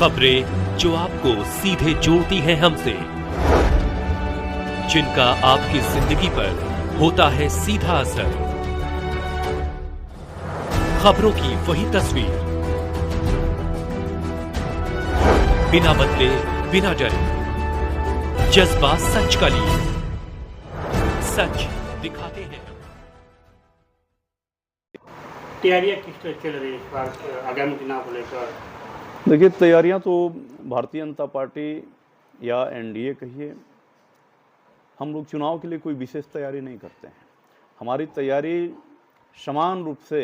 खबरें जो आपको सीधे जोड़ती हैं हमसे, जिनका आपकी जिंदगी पर होता है सीधा असर। खबरों की वही तस्वीर, बिना बदले बिना डरे, जज्बा सच का लिए, सच दिखाते हैं। तैयारियां किस तरह चल रही है इस बार आगामी चुनाव को लेकर? देखिए, तैयारियां तो भारतीय जनता पार्टी या एनडीए कहिए, हम लोग चुनाव के लिए कोई विशेष तैयारी नहीं करते हैं। हमारी तैयारी समान रूप से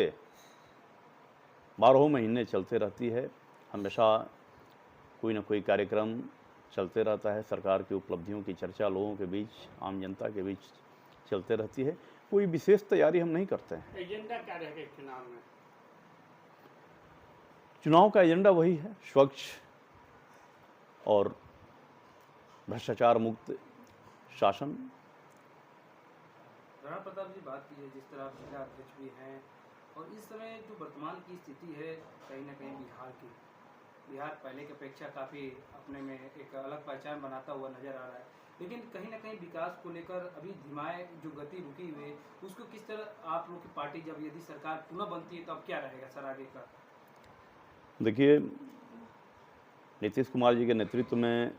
12 महीने चलते रहती है। हमेशा कोई ना कोई कार्यक्रम चलते रहता है। सरकार की उपलब्धियों की चर्चा लोगों के बीच, आम जनता के बीच चलते रहती है। कोई विशेष तैयारी हम नहीं करते हैं। एजेंडा क्या रहेगा इस चुनाव में? चुनाव का एजेंडा वही है, स्वच्छ और भ्रष्टाचार मुक्त शासन। राणा प्रताप जी, बात कीजिए, जिस तरह आप जिला अध्यक्ष भी हैं और इस समय जो वर्तमान की स्थिति है कहीं ना कहीं बिहार पहले की अपेक्षा काफ़ी अपने में एक अलग पहचान बनाता हुआ नजर आ रहा है, लेकिन कहीं ना कहीं विकास को लेकर अभी धीमाए जो गति रुकी हुई है, उसको किस तरह आप लोग की पार्टी, जब यदि सरकार पुनः बनती है तो अब क्या रहेगा सर आगे का? देखिए, नीतीश कुमार जी के नेतृत्व में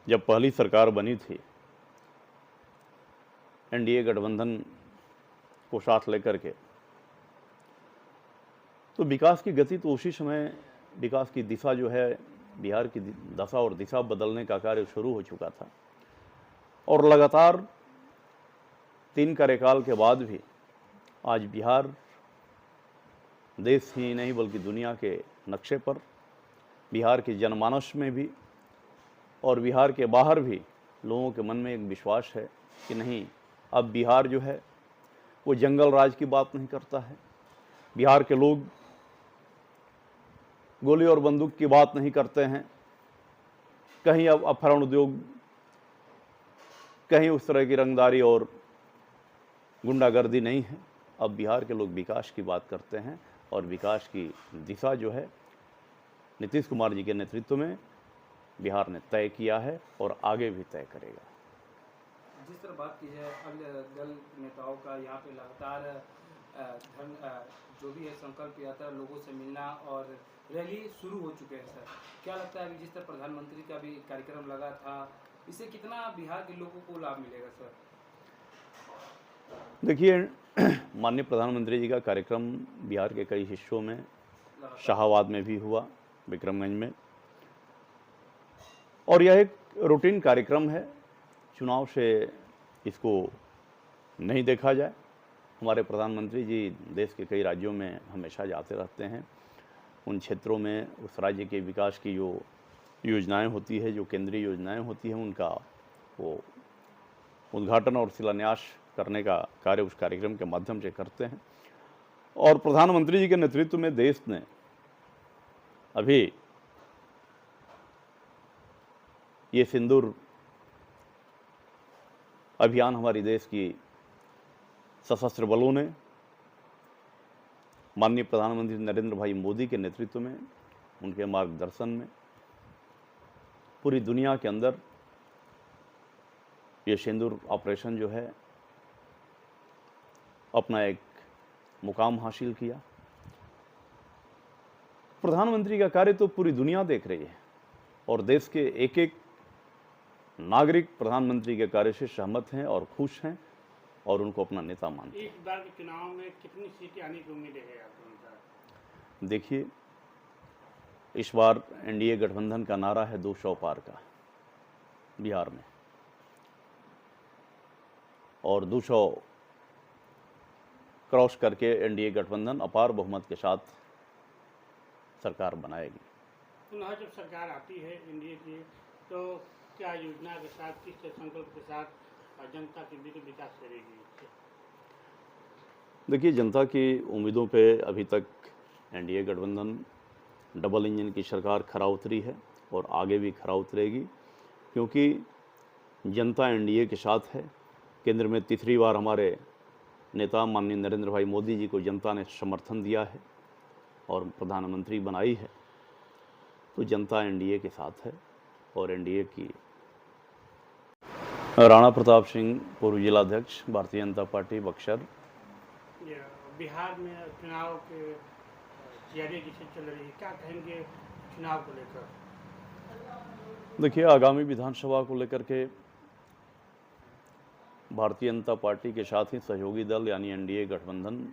जब पहली सरकार बनी थी, एनडीए गठबंधन को साथ लेकर के, तो विकास की गति तो उसी समय, विकास की दिशा जो है, बिहार की दशा और दिशा बदलने का कार्य शुरू हो चुका था। और लगातार 3 कार्यकाल के बाद भी आज बिहार देश ही नहीं बल्कि दुनिया के नक्शे पर, बिहार के जनमानस में भी और बिहार के बाहर भी लोगों के मन में एक विश्वास है कि नहीं, अब बिहार जो है वो जंगल राज की बात नहीं करता है। बिहार के लोग गोली और बंदूक की बात नहीं करते हैं। कहीं अब अपहरण उद्योग, कहीं उस तरह की रंगदारी और गुंडागर्दी नहीं है। अब बिहार के लोग विकास की बात करते हैं और विकास की दिशा जो है नीतीश कुमार जी के नेतृत्व में बिहार ने तय किया है और आगे भी तय करेगा। जिस तरह बात की जाए अन्य दल नेताओं का, यहाँ पे लगातार जो भी है संकल्प यात्रा, लोगों से मिलना और रैली शुरू हो चुके हैं सर, क्या लगता है अभी जिस तरह प्रधानमंत्री का भी कार्यक्रम लगा था, इससे कितना बिहार के लोगों को लाभ मिलेगा सर? देखिए, माननीय प्रधानमंत्री जी का कार्यक्रम बिहार के कई हिस्सों में, शाहाबाद में भी हुआ, विक्रमगंज में, और यह एक रूटीन कार्यक्रम है। चुनाव से इसको नहीं देखा जाए। हमारे प्रधानमंत्री जी देश के कई राज्यों में हमेशा जाते रहते हैं। उन क्षेत्रों में उस राज्य के विकास की जो योजनाएं होती है, जो केंद्रीय योजनाएं होती हैं, उनका वो उद्घाटन और शिलान्यास करने का कार्य उस कार्यक्रम के माध्यम से करते हैं। और प्रधानमंत्री जी के नेतृत्व में देश ने अभी ये सिंदूर अभियान हमारी देश की सशस्त्र बलों ने माननीय प्रधानमंत्री नरेंद्र भाई मोदी के नेतृत्व में, उनके मार्गदर्शन में पूरी दुनिया के अंदर ये सिंदूर ऑपरेशन जो है अपना एक मुकाम हासिल किया। प्रधानमंत्री का कार्य तो पूरी दुनिया देख रही है और देश के एक एक नागरिक प्रधानमंत्री के कार्य से सहमत हैं और खुश हैं और उनको अपना नेता मानते हैं। इस बार के चुनाव में कितनी सीटें आने की उम्मीद है आपको? देखिए, इस बार एनडीए गठबंधन का नारा है 200 पार का बिहार में, और 200 क्रॉस करके एनडीए गठबंधन अपार बहुमत के साथ सरकार बनाएगी। पुनः जब सरकार आती है एनडीए की, तो क्या योजना के साथ, किस संकल्प के साथ जनता के बीच विकास करेगी? देखिए, जनता की उम्मीदों पे अभी तक एनडीए गठबंधन डबल इंजन की सरकार खरा उतरी है और आगे भी खरा उतरेगी, क्योंकि जनता एनडीए के साथ है। केंद्र में तीसरी बार हमारे नेता माननीय नरेंद्र भाई मोदी जी को जनता ने समर्थन दिया है और प्रधानमंत्री बनाई है। तो जनता एनडीए के साथ है और एनडीए की राणा प्रताप सिंह, पूर्व जिलाध्यक्ष, भारतीय जनता पार्टी बक्सर। ये बिहार में चुनाव के तैयारी जिसे चल रही है, क्या कहेंगे चुनाव को लेकर? देखिए, आगामी विधानसभा को लेकर के भारतीय जनता पार्टी के साथ ही सहयोगी दल यानी एनडीए गठबंधन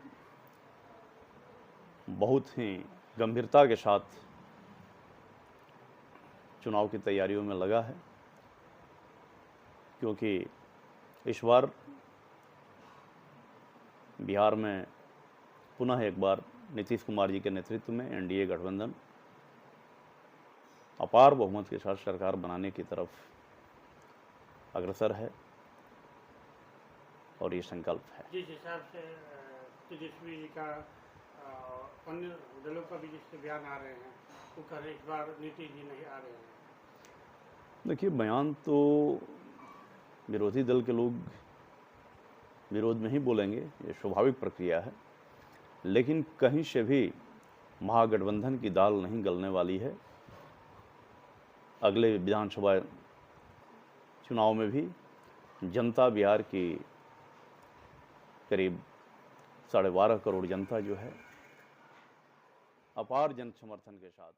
बहुत ही गंभीरता के साथ चुनाव की तैयारियों में लगा है, क्योंकि इस बार बिहार में पुनः एक बार नीतीश कुमार जी के नेतृत्व में एनडीए गठबंधन अपार बहुमत के साथ सरकार बनाने की तरफ अग्रसर है और ये संकल्प है। जिस हिसाब से तेजस्वी जी का अन्य दलों का भी जिससे बयान आ रहे हैं, वो कह रहे इस बार नीतीश जी नहीं आ रहे हैं। देखिए, बयान तो विरोधी दल के लोग विरोध में ही बोलेंगे, ये स्वाभाविक प्रक्रिया है, लेकिन कहीं से भी महागठबंधन की दाल नहीं गलने वाली है। अगले विधानसभा चुनाव में भी जनता, बिहार की करीब 12.5 करोड़ जनता जो है, अपार जन समर्थन के साथ